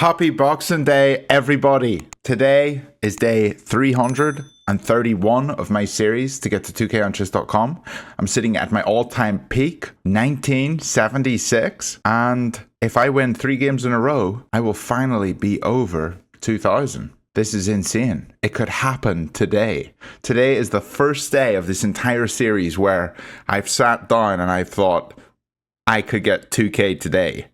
Happy Boxing Day, everybody. Today is day 331 of my series to get to 2konchess.com. I'm sitting at my all-time peak, 1976. And if I win 3 games in a row, I will finally be over 2000. This is insane. It could happen today. Today is the first day of this entire series where I've sat down and I've thought I could get 2K today.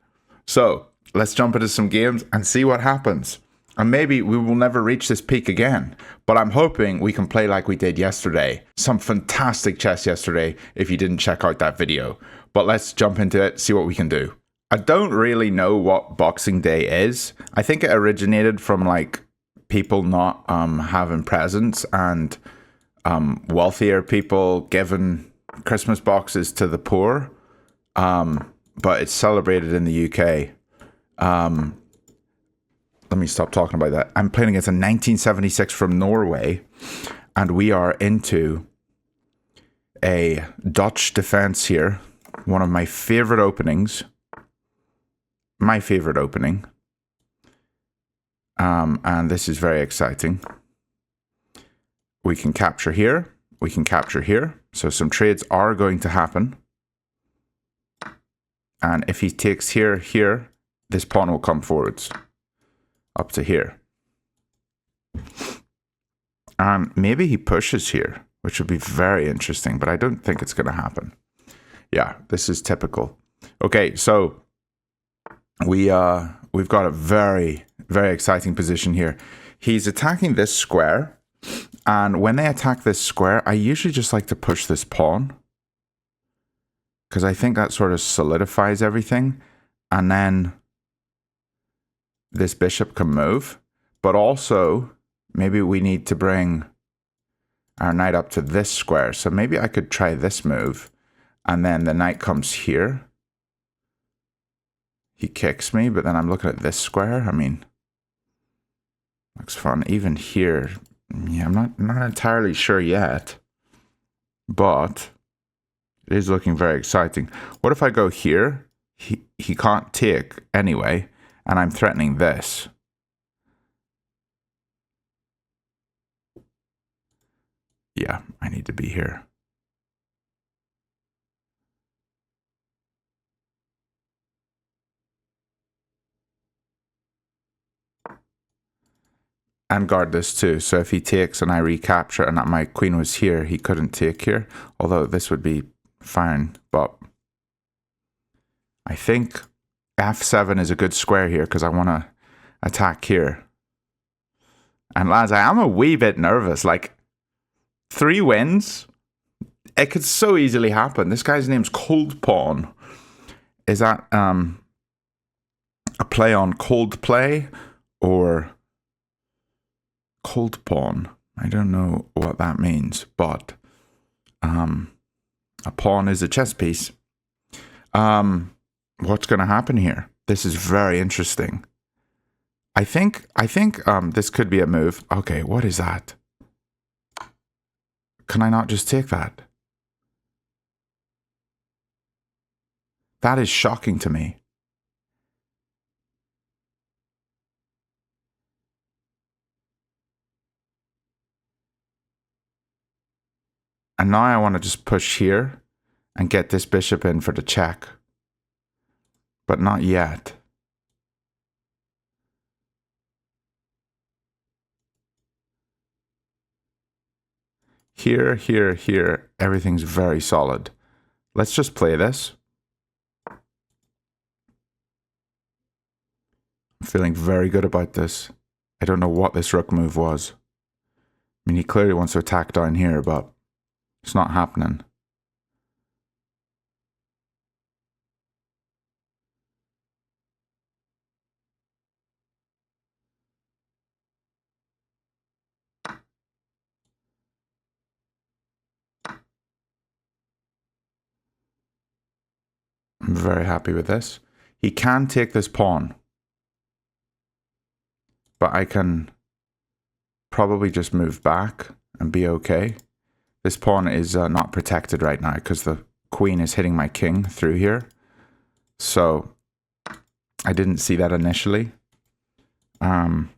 So let's jump into some games and see what happens. And maybe we will never reach this peak again, but I'm hoping we can play like we did yesterday. Some fantastic chess yesterday if you didn't check out that video. But let's jump into it, see what we can do. I don't really know what Boxing Day is. I think it originated from like people not having presents and wealthier people giving Christmas boxes to the poor. But it's celebrated in the UK. Let me stop talking about that. I'm playing against a 1976 from Norway, and we are into a Dutch defense here. One of my favorite openings. My favorite opening. And this is very exciting. We can capture here. We can capture here. So some trades are going to happen. And if he takes here, this pawn will come forwards up to here. And maybe he pushes here, which would be very interesting, but I don't think it's going to happen. Yeah, this is typical. Okay, so we've got a very, very exciting position here. He's attacking this square, and when they attack this square, I usually just like to push this pawn, because I think that sort of solidifies everything, and then this bishop can move. But also, maybe we need to bring our knight up to this square. So maybe I could try this move, and then the knight comes here. He kicks me, but then I'm looking at this square. I mean, looks fun. Even here, yeah, I'm not entirely sure yet, but it is looking very exciting. What if I go here? He can't take anyway, and I'm threatening this. Yeah, I need to be here. And guard this too. So if he takes and I recapture and my queen was here, he couldn't take here. Although this would be fine, but I think f7 is a good square here because I want to attack here. And lads, I am a wee bit nervous. Like 3 wins, it could so easily happen. This guy's name's Cold Pawn. Is that a play on Coldplay or Cold Pawn? I don't know what that means, but a pawn is a chess piece. What's going to happen here? This is very interesting. I think this could be a move. Okay, what is that? Can I not just take that? That is shocking to me. And now I want to just push here and get this bishop in for the check. But not yet. Here, everything's very solid. Let's just play this. I'm feeling very good about this. I don't know what this rook move was. I mean, he clearly wants to attack down here, but it's not happening. I'm very happy with this. He can take this pawn, but I can probably just move back and be okay. This pawn is not protected right now because the queen is hitting my king through here. So I didn't see that initially. But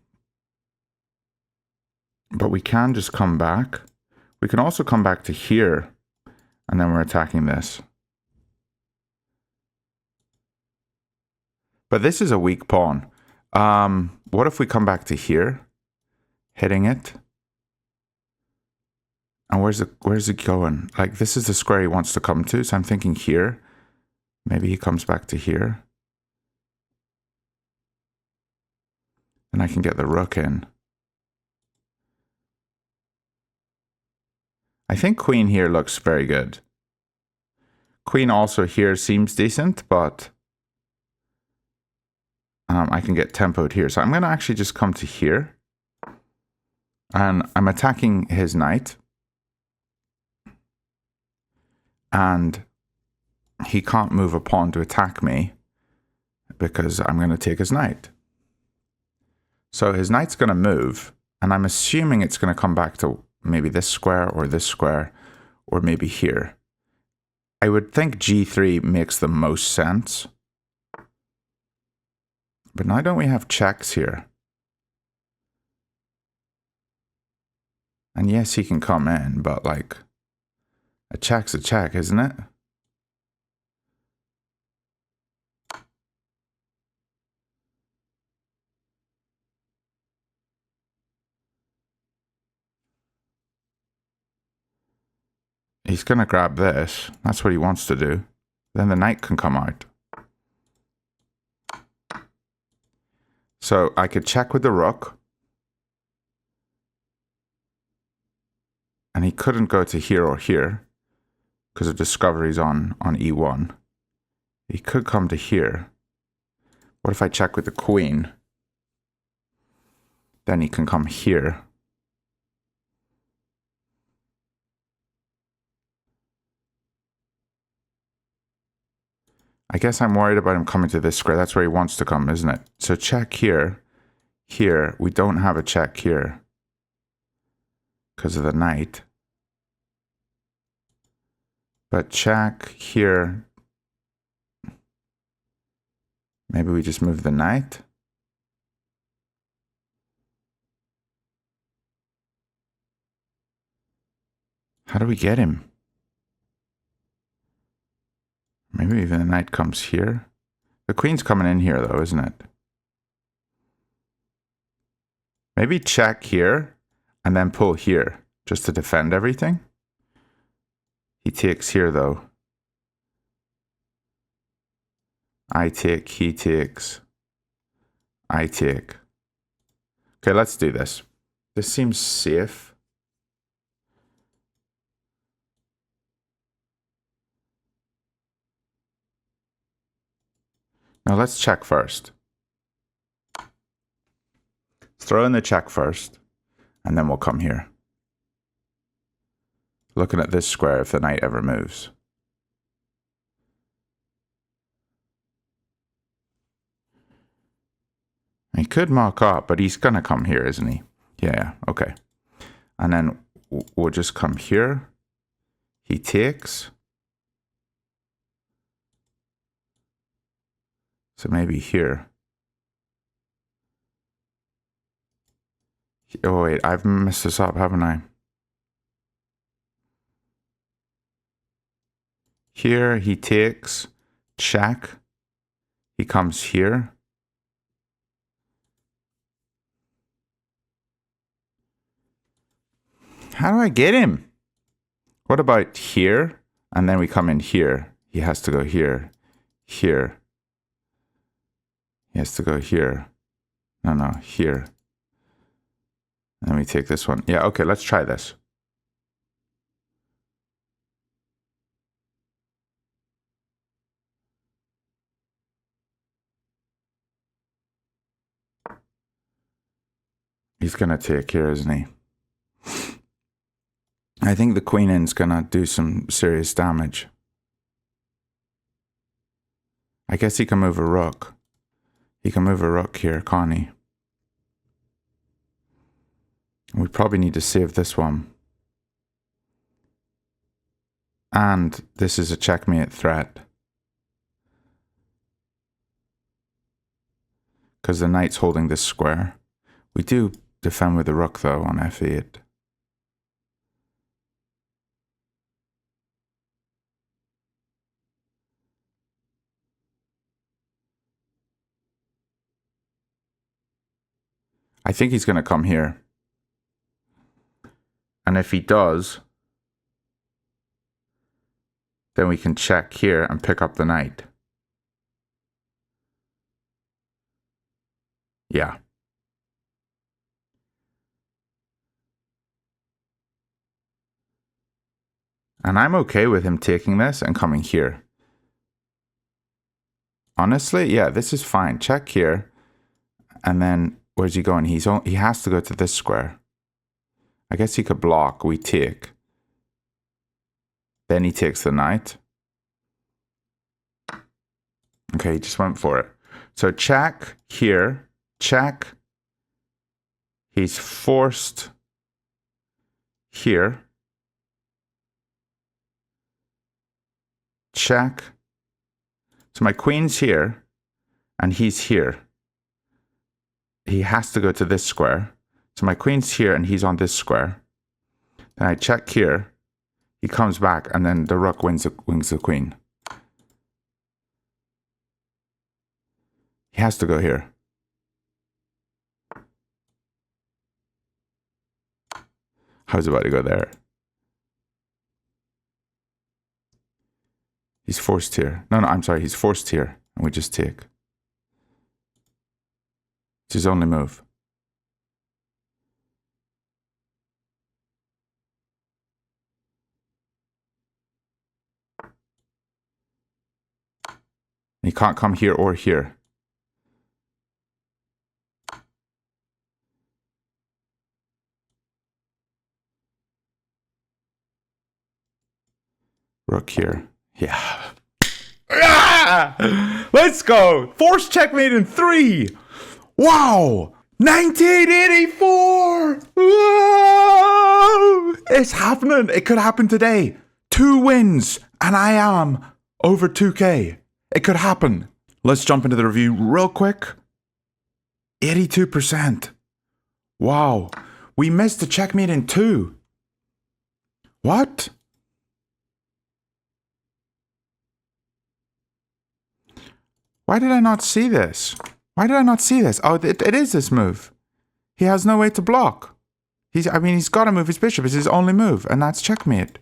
we can just come back. We can also come back to here, and then we're attacking this. But this is a weak pawn. What if we come back to here, hitting it? And where's it going? Like, this is the square he wants to come to, so I'm thinking here. Maybe he comes back to here. And I can get the rook in. I think queen here looks very good. Queen also here seems decent, but I can get tempoed here. So I'm going to actually just come to here. And I'm attacking his knight. And he can't move a pawn to attack me because I'm going to take his knight. So his knight's going to move, and I'm assuming it's going to come back to maybe this square, or maybe here. I would think g3 makes the most sense. But now don't we have checks here? And yes, he can come in, but like, a check's a check, isn't it? He's going to grab this. That's what he wants to do. Then the knight can come out. So I could check with the rook. And he couldn't go to here or here because of discoveries on e1. He could come to here. What if I check with the queen? Then he can come here. I guess I'm worried about him coming to this square. That's where he wants to come, isn't it? So check here. Here. We don't have a check here because of the knight. But check here. Maybe we just move the knight. How do we get him? Maybe even the knight comes here. The queen's coming in here though, isn't it? Maybe check here and then pull here just to defend everything. He takes here though. I take, he takes. I take. Okay, let's do this. This seems safe. Now let's check first. Throw in the check first, and then we'll come here. Looking at this square if the knight ever moves. He could mark up, but he's going to come here, isn't he? Yeah, okay. And then we'll just come here. He takes. So maybe here. Oh, wait, I've messed this up, haven't I? Here, he takes. Check. He comes here. How do I get him? What about here? And then we come in here. He has to go here. Here. He has to go here. No, here. And then we take this one. Yeah, okay, let's try this. He's going to take here, isn't he? I think the queen in's going to do some serious damage. I guess he can move a rook. He can move a rook here, can't he? We probably need to save this one. And this is a checkmate threat. because the knight's holding this square. We do defend with the rook, though, on f8. I think he's going to come here. And if he does, then we can check here and pick up the knight. Yeah. And I'm okay with him taking this and coming here. Honestly, yeah, this is fine. Check here. And then, where's he going? He has to go to this square. I guess he could block. We take. Then he takes the knight. Okay, he just went for it. So check here. Check. He's forced here. Check. So my queen's here, and he's here. He has to go to this square. So my queen's here, and he's on this square. Then I check here. He comes back, and then the rook wins the queen. He has to go here. I was about to go there. He's forced here. No, I'm sorry. He's forced here. And we just take. It's his only move. He can't come here or here. Rook here. Yeah. Ah! Let's go. Forced checkmate in 3. Wow. 1984. Whoa! It's happening. It could happen today. 2 wins and I am over 2K. It could happen. Let's jump into the review real quick. 82%. Wow. We missed the checkmate in 2. What? Why did I not see this? Why did I not see this? Oh, it is this move. He has no way to block. He's got to move his bishop. It's his only move, and that's checkmate.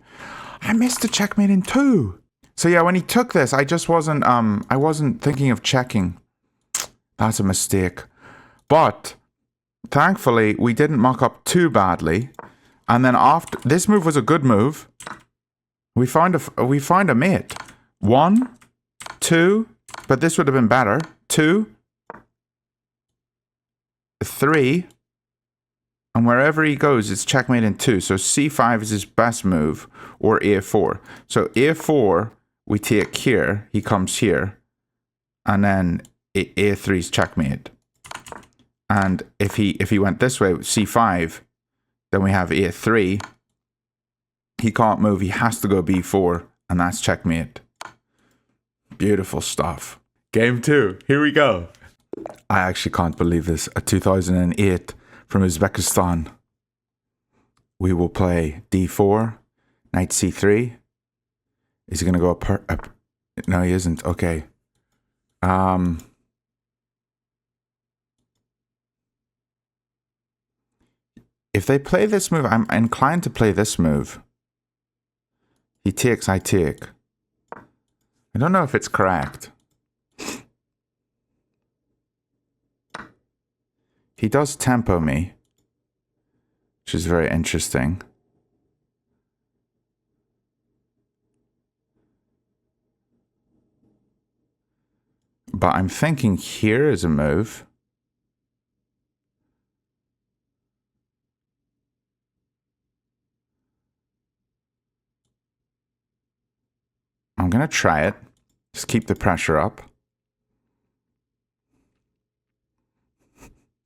I missed the checkmate in 2. So yeah, when he took this, I just wasn't I wasn't thinking of checking. That's a mistake. But thankfully, we didn't muck up too badly. And then after this move was a good move. We found a mate. 1, 2, but this would have been better. 2, 3, and wherever he goes, it's checkmate in 2. So c5 is his best move, or a4. So a4, we take here, he comes here, and then a3 is checkmate. And if he went this way, c5, then we have a3. He can't move, he has to go b4, and that's checkmate. Beautiful stuff. Game 2, here we go. I actually can't believe this. A 2008 from Uzbekistan. We will play d4, knight c3. Is he going to go up? No, he isn't. Okay. If they play this move, I'm inclined to play this move. He takes, I take. I don't know if it's correct. He does tempo me, which is very interesting. But I'm thinking here is a move. I'm going to try it. Just keep the pressure up.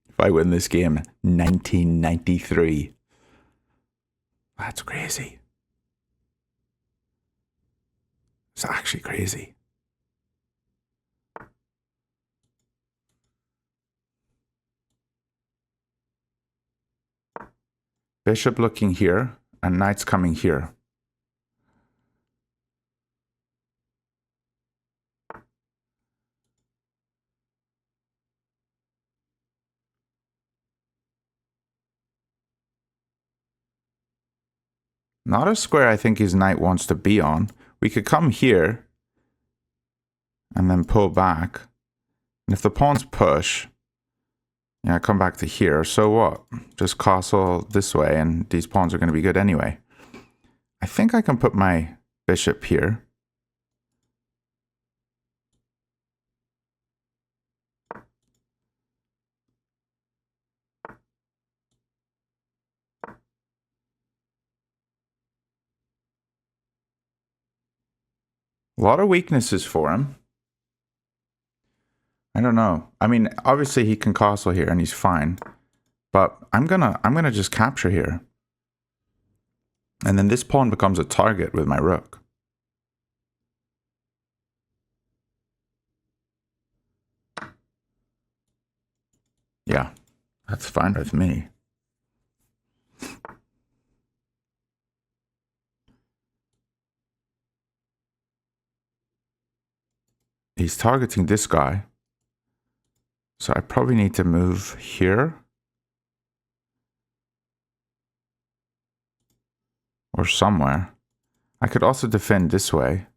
If I win this game, 1993. That's crazy. It's actually crazy. Bishop looking here, and knight's coming here. Not a square I think his knight wants to be on. We could come here and then pull back. And if the pawns push, yeah, come back to here. So what? Just castle this way and these pawns are going to be good anyway. I think I can put my bishop here. A lot of weaknesses for him. I don't know. I mean, obviously he can castle here and he's fine. But I'm gonna just capture here. And then this pawn becomes a target with my rook. Yeah, that's fine with me. He's targeting this guy. So I probably need to move here. Or somewhere. I could also defend this way.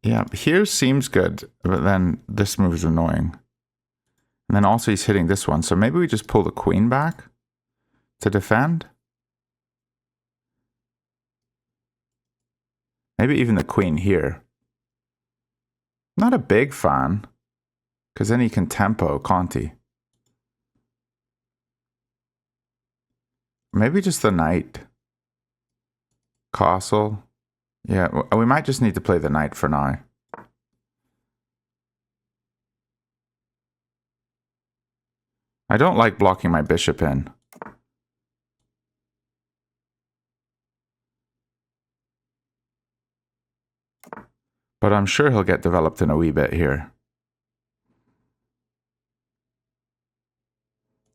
Yeah, here seems good, but then this move is annoying. And then also he's hitting this one, so maybe we just pull the queen back to defend. Maybe even the queen here. Not a big fan, because then he can tempo, can't he? Maybe just the knight. Castle. Yeah, we might just need to play the knight for now. I don't like blocking my bishop in. But I'm sure he'll get developed in a wee bit here.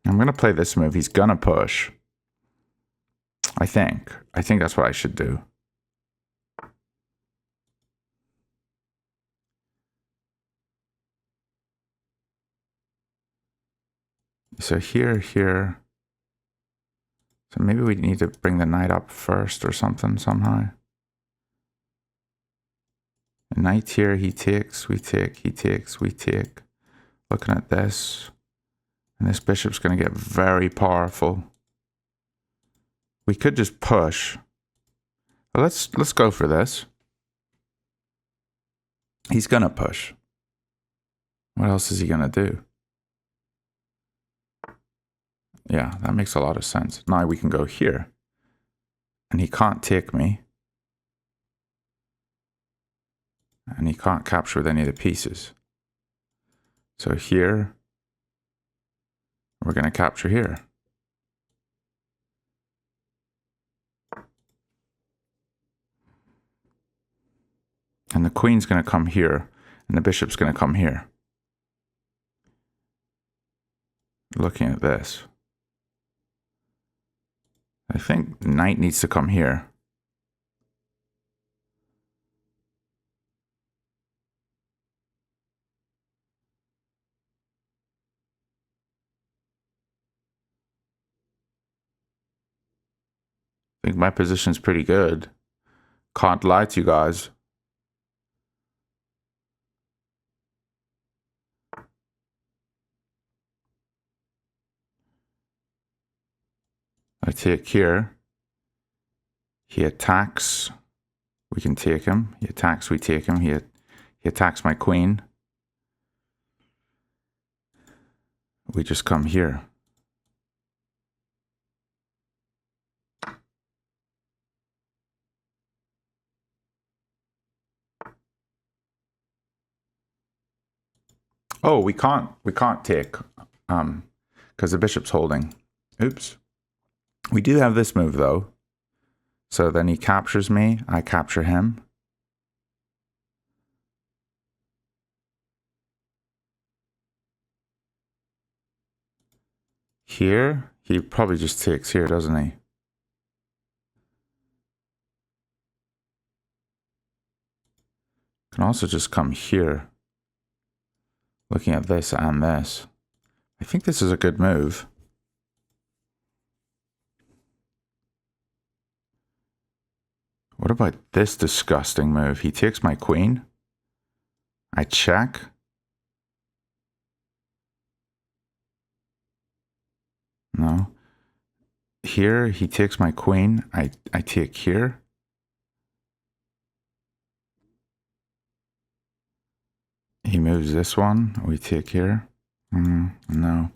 I'm going to play this move. He's going to push. I think that's what I should do. So here. So maybe we need to bring the knight up first or something somehow. The knight here, he takes, we take, he takes, we take. Looking at this. And this bishop's going to get very powerful. We could just push. But let's go for this. He's going to push. What else is he going to do? Yeah, that makes a lot of sense. Now we can go here. And he can't take me. And he can't capture with any of the pieces. So here, we're going to capture here. And the queen's going to come here, and the bishop's going to come here. Looking at this. I think knight needs to come here. I think my position's pretty good. Can't lie to you guys. I take here. He attacks. We can take him. He attacks, we take him. He attacks my queen. We just come here. Oh, we can't take because the bishop's holding. Oops. We do have this move though. So then he captures me, I capture him. Here, he probably just takes here, doesn't he? Can also just come here. Looking at this and this. I think this is a good move. What about this disgusting move? He takes my queen. I check. No. Here, he takes my queen. I take here. He moves this one. We take here. No.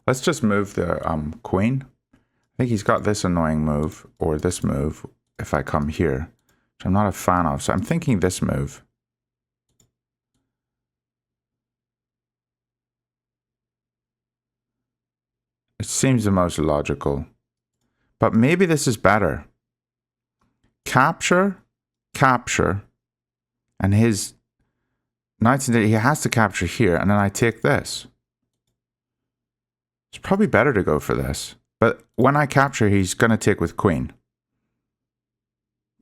Let's just move the queen. I think he's got this annoying move, or this move, if I come here, which I'm not a fan of. So I'm thinking this move. It seems the most logical. But maybe this is better. Capture, capture, and his knights and he has to capture here, and then I take this. It's probably better to go for this. But when I capture, he's going to take with queen.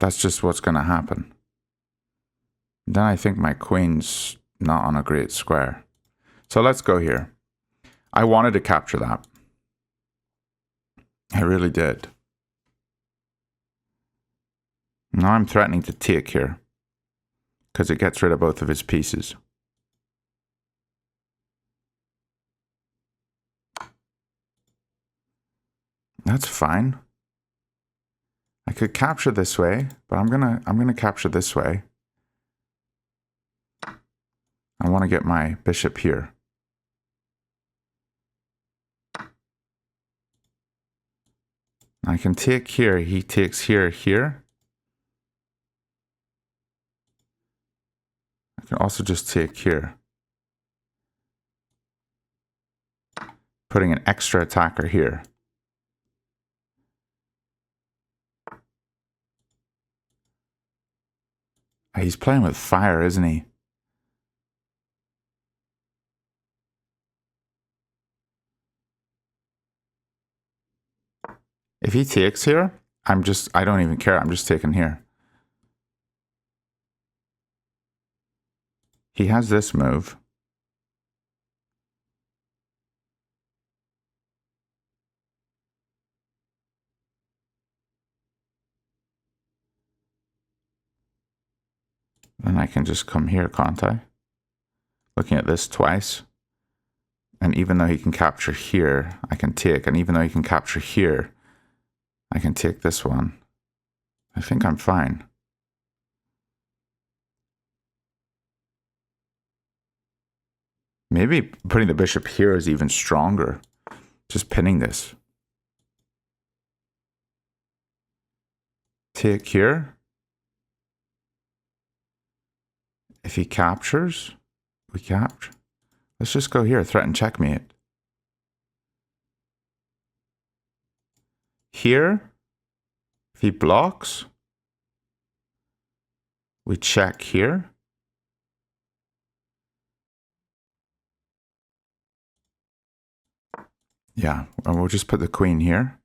That's just what's going to happen. Then I think my queen's not on a great square. So let's go here. I wanted to capture that. I really did. Now I'm threatening to take here, because it gets rid of both of his pieces. That's fine. I could capture this way, but I'm gonna capture this way. I want to get my bishop here. I can take here, he takes here, here. I can also just take here. Putting an extra attacker here. He's playing with fire, isn't he? If he takes here, I don't even care. I'm just taking here. He has this move. Then I can just come here, can't I? Looking at this twice. And even though he can capture here, I can take. And even though he can capture here, I can take this one. I think I'm fine. Maybe putting the bishop here is even stronger. Just pinning this. Take here. If he captures, we capture. Let's just go here, threaten checkmate. Here, if he blocks, we check here. Yeah, and we'll just put the queen here.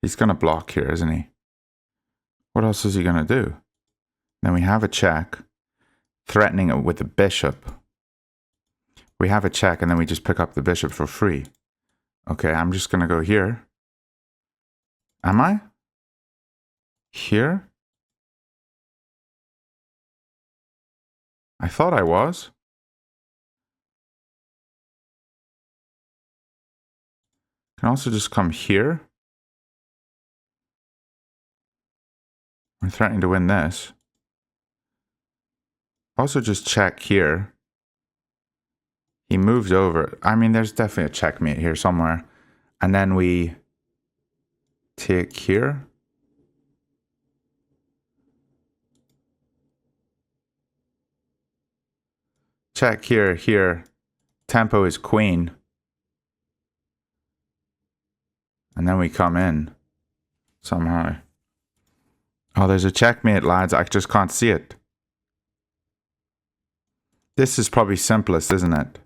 He's going to block here, isn't he? What else is he going to do? Then we have a check, threatening it with the bishop. We have a check, and then we just pick up the bishop for free. Okay, I'm just going to go here. Am I? Here? I thought I was. Can also just come here. We're threatening to win this. Also just check here. He moves over. I mean, there's definitely a checkmate here somewhere. And then we take here. Check here, here. Tempo is queen. And then we come in somehow. Oh, there's a checkmate, lads. I just can't see it. This is probably simplest, isn't it?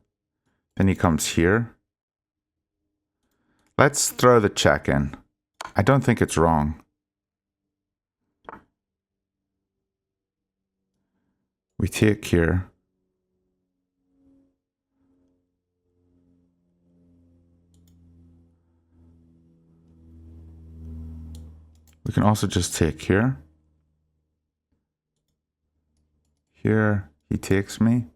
Then he comes here. Let's throw the check in. I don't think it's wrong. We take here. We can also just take here. Here, he takes me.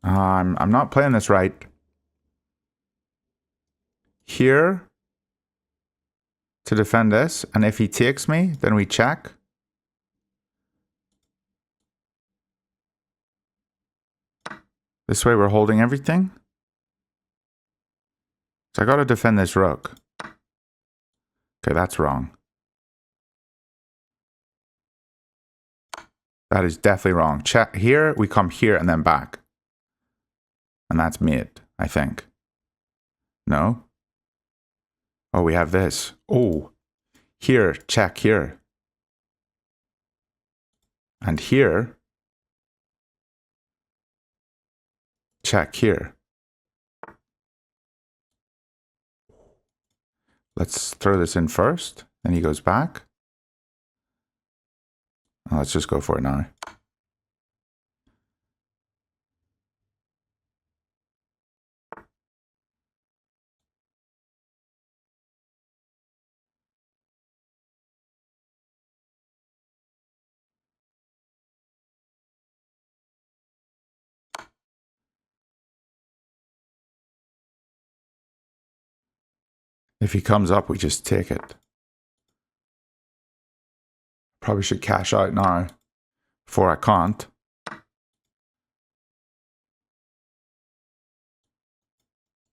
I'm not playing this right. Here to defend this, and if he takes me, then we check. This way we're holding everything. So I gotta defend this rook. Okay, that's wrong. That is definitely wrong. Check here, we come here and then back. And that's mate, I think. No? Oh, we have this. Oh, here, check here. And here, check here. Let's throw this in first. Then he goes back. Oh, let's just go for it now. If he comes up, we just take it. Probably should cash out now before I can't.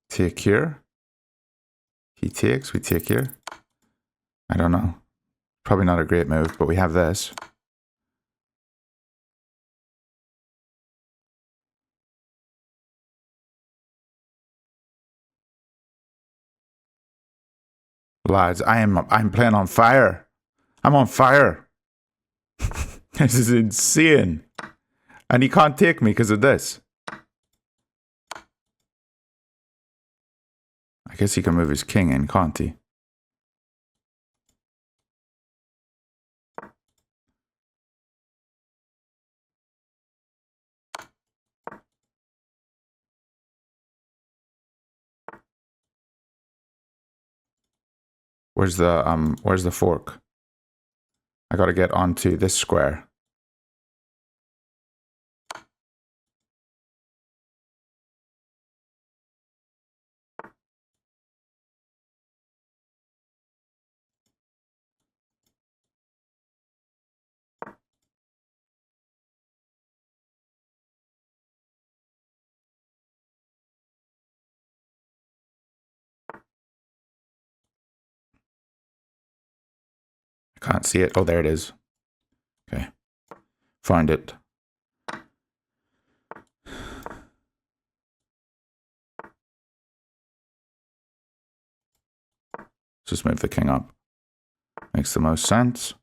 Take here. He takes, we take here. I don't know. Probably not a great move, but we have this. Lads, I'm playing on fire. I'm on fire. This is insane. And he can't take me because of this. I guess he can move his king in, can't he? Where's the fork? I gotta get onto this square. Can't see it. Oh, there it is. Okay. Find it. Just move the king up. Makes the most sense.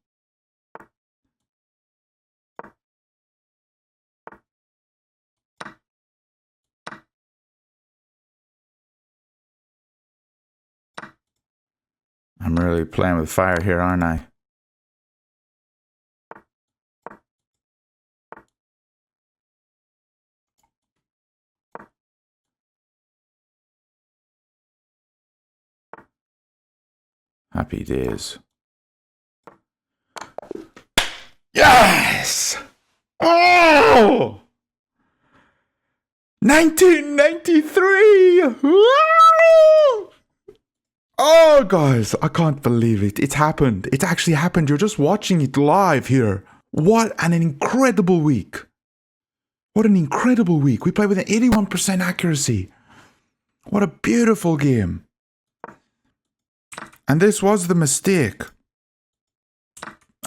I'm really playing with fire here, aren't I? Happy days. Yes! Oh! 1993! Woo! Oh, guys, I can't believe it. It's happened. It's actually happened. You're just watching it live here. What an incredible week. What an incredible week. We played with an 81% accuracy. What a beautiful game. And this was the mistake.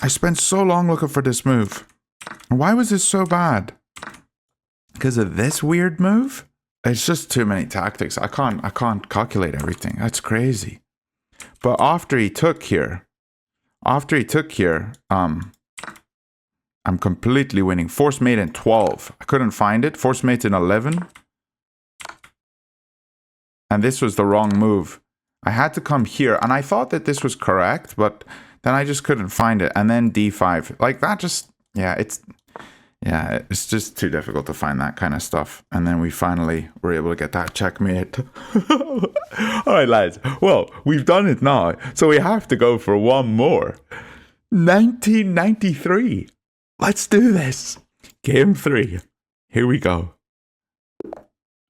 I spent so long looking for this move. Why was this so bad? Because of this weird move? It's just too many tactics. I can't calculate everything. That's crazy. But after he took here, After he took here, I'm completely winning. Force mate in 12. I couldn't find it. Force mate in 11. And this was the wrong move. I had to come here, and I thought that this was correct, but then I just couldn't find it. And then d5. Like, that just... Yeah, it's just too difficult to find that kind of stuff. And then we finally were able to get that checkmate. All right, lads. Well, we've done it now, so we have to go for one more. 1993. Let's do this. Game 3. Here we go.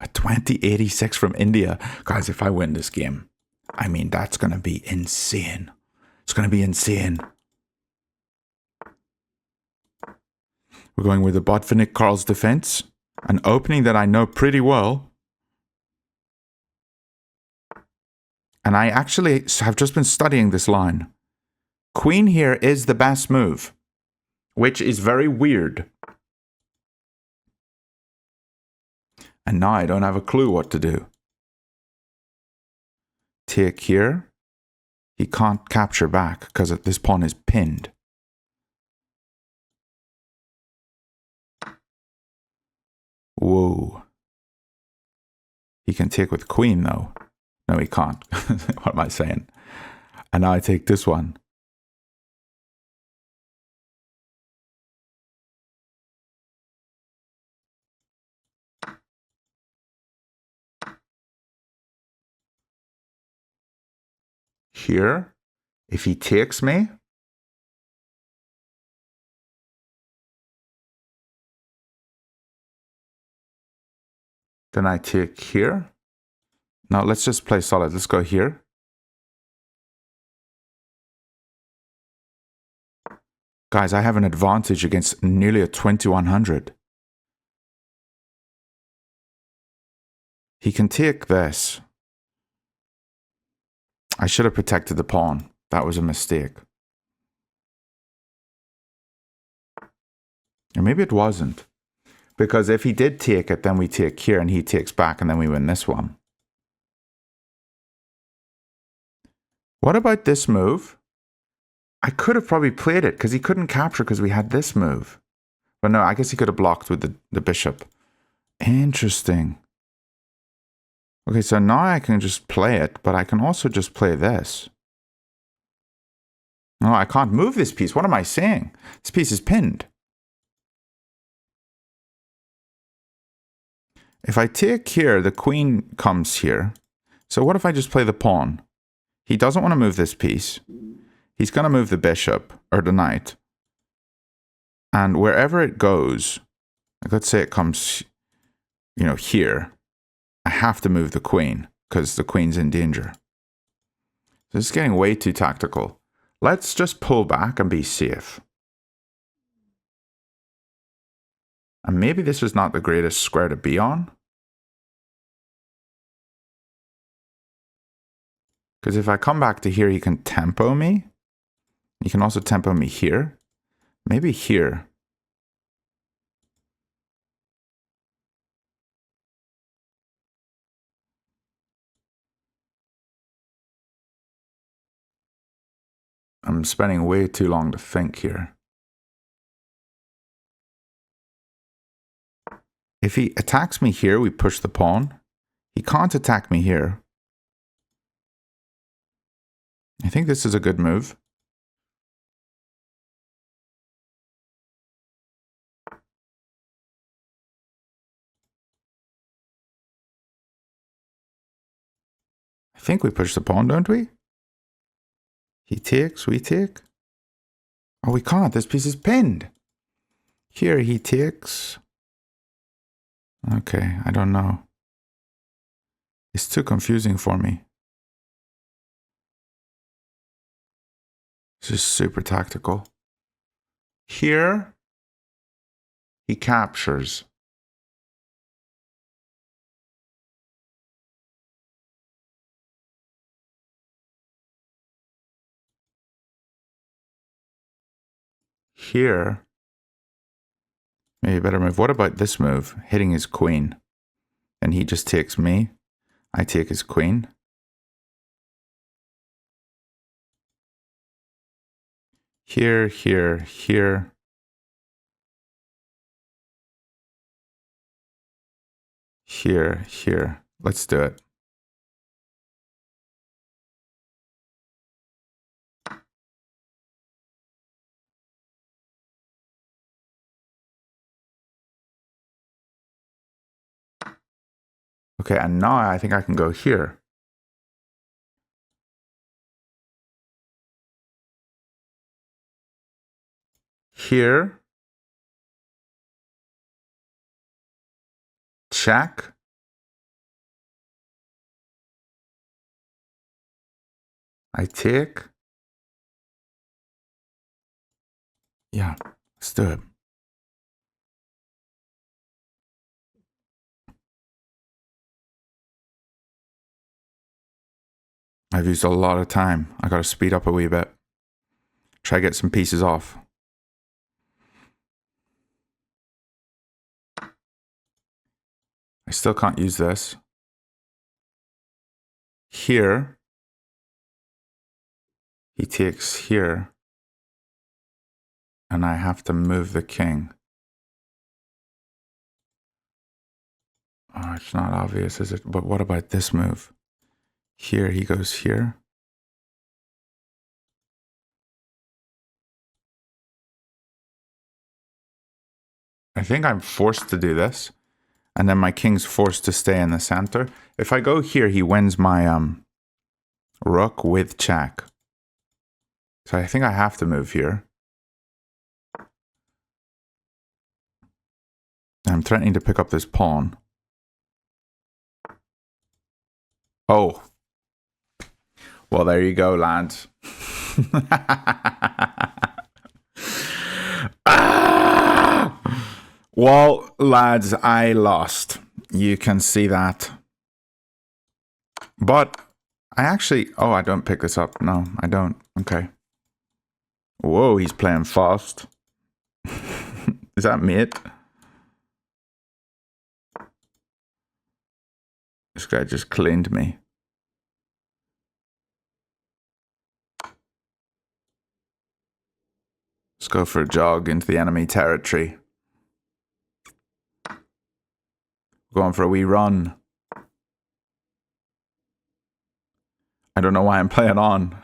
A 2086 from India. Guys, if I win this game, I mean, that's going to be insane. It's going to be insane. We're going with the Botvinnik Karl's defense. An opening that I know pretty well. And I actually have just been studying this line. Queen here is the best move, which is very weird. And now I don't have a clue what to do. Take here. He can't capture back because this pawn is pinned. Whoa. He can take with queen though. No, he can't. What am I saying? And now I take this one. Here, if he takes me, then I take here. Now let's just play solid. Let's go here. Guys, I have an advantage against nearly a 2100. He can take this. I should have protected the pawn. That was a mistake. Or maybe it wasn't. Because if he did take it, then we take here and he takes back and then we win this one. What about this move? I could have probably played it because he couldn't capture because we had this move. But no, I guess he could have blocked with the bishop. Interesting. Okay, so now I can just play it, but I can also just play this. No, I can't move this piece. What am I saying? This piece is pinned. If I take here, the queen comes here. So what if I just play the pawn? He doesn't want to move this piece. He's going to move the bishop, or the knight. And wherever it goes, like let's say it comes, you know, here. I have to move the queen, because the queen's in danger. This is getting way too tactical. Let's just pull back and be safe. And maybe this is not the greatest square to be on. Because if I come back to here, he can tempo me. He can also tempo me here. Maybe here. I'm spending way too long to think here. If he attacks me here, we push the pawn. He can't attack me here. I think this is a good move. I think we push the pawn, don't we? He takes, we take. Oh, we can't. This piece is pinned. Here he takes. Okay, I don't know. It's too confusing for me. This is super tactical. Here, he captures. Here, maybe a better move. What about this move? Hitting his queen. And he just takes me. I take his queen. Here, here, here. Here, here. Let's do it. Okay, and now I think I can go here. Here. Check. I take. Yeah, let's do it. I've used a lot of time. I gotta speed up a wee bit. Try to get some pieces off. I still can't use this. Here. He takes here. And I have to move the king. Oh, it's not obvious, is it? But what about this move? Here, he goes here. I think I'm forced to do this. And then my king's forced to stay in the center. If I go here, he wins my rook with check. So I think I have to move here. I'm threatening to pick up this pawn. Oh. Well, there you go, lads. Well, lads, I lost. You can see that. But I actually... Oh, I don't pick this up. No, I don't. Okay. Whoa, he's playing fast. Is that mate? This guy just cleaned me. Let's go for a jog into the enemy territory. Going for a wee run. I don't know why I'm playing on.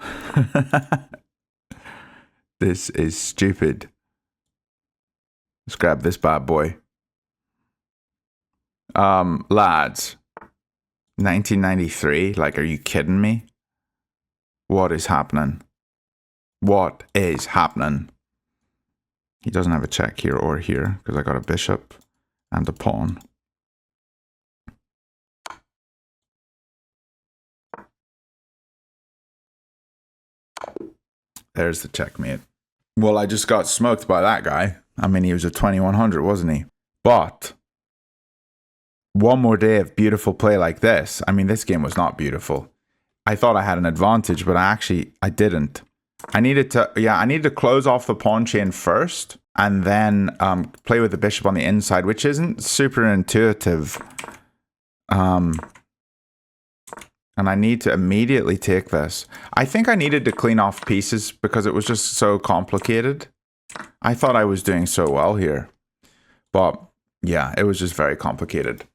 This is stupid. Let's grab this bad boy. Lads. 1993? Like, are you kidding me? What is happening? What is happening? He doesn't have a check here or here because I got a bishop and a pawn. There's the checkmate. Well, I just got smoked by that guy. I mean, he was a 2100, wasn't he? But one more day of beautiful play like this. I mean, this game was not beautiful. I thought I had an advantage, but I didn't. I needed to close off the pawn chain first and then play with the bishop on the inside, which isn't super intuitive. And I need to immediately take this. I think I needed to clean off pieces because it was just so complicated. I thought I was doing so well here. But yeah, it was just very complicated.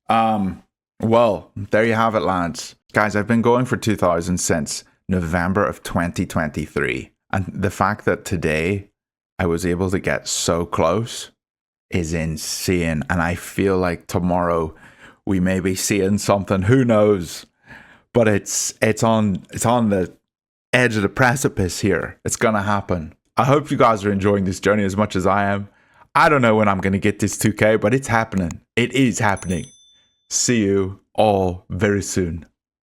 Well, there you have it, lads. Guys, I've been going for 2000 since November of 2023. And the fact that today I was able to get so close is insane. And I feel like tomorrow we may be seeing something. Who knows? But it's on the edge of the precipice here. It's gonna happen. I hope you guys are enjoying this journey as much as I am. I don't know when I'm gonna get this 2K, but it's happening. It is happening. See you all very soon.